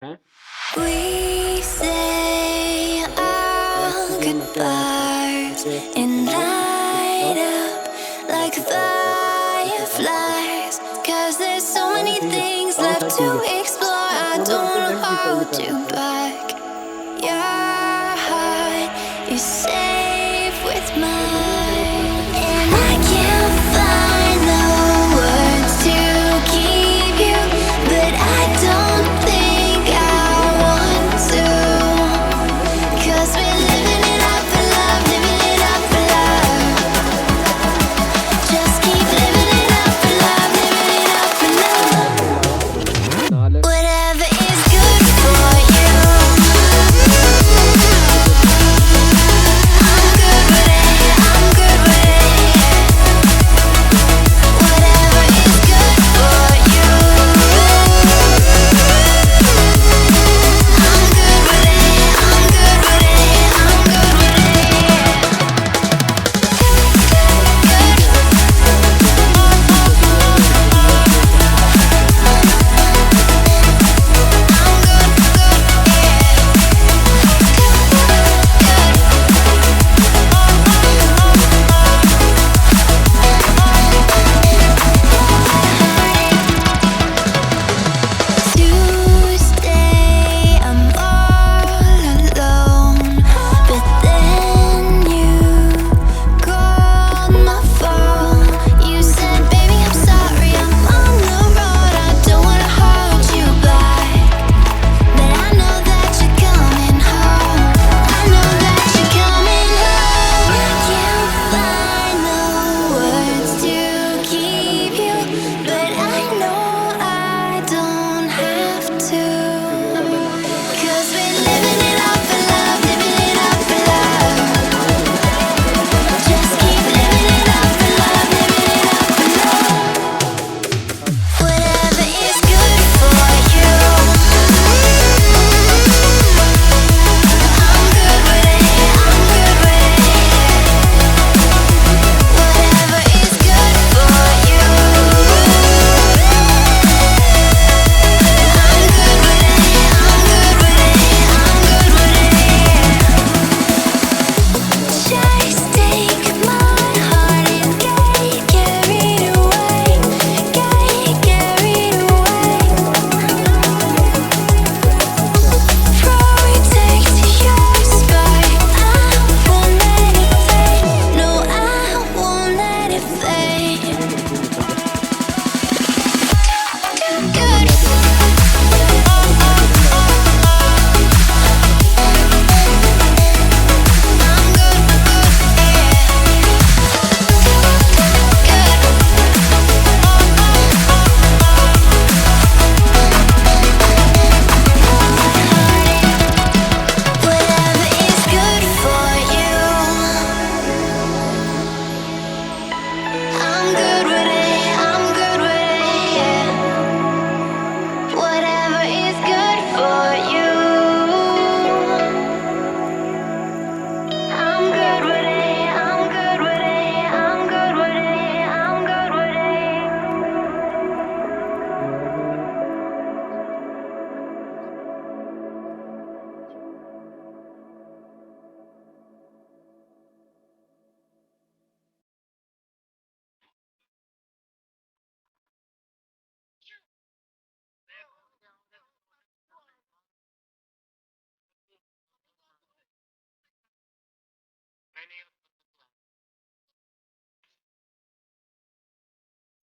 Huh? We say our goodbyes and light up like fireflies. 'Cause there's so many things left to explore. I don't know how to back. Your heart is safe with mine, and I can't find the words to keep you, but I don't think I want to. 'Cause we're living it up for love, living it up for love. Just keep living it up for love, living it up for love. Whatever is good for you, I'm good with it, I'm good with it. Whatever is good for you, I'm good with it, I'm good with it, I'm good with Tuesday, I'm all alone, but then you called my phone. You said, "Baby, I'm sorry, I'm on the road. I don't wanna hold you back, but I know that you're coming home. I know that you're coming home." I can't find the words to keep you, but I know I don't have to. 'Cause we're living it up for love, living it up for love. Just keep living it up for love, living it up for love. Whatever is good for you, I'm good with it, I'm good with it. Whatever is good for you, I'm good with it, I'm good with it, I'm good with it. Just take my heart and get carried away, get carried away. Protect your spot, I won't let it fade. No, I won't let it fade. Good. I'm good, Whatever is good for you, I'm good with it, I'm good with it, yeah. Whatever is good for you, I'm good with it, I'm good with it, I'm good with it, I'm good with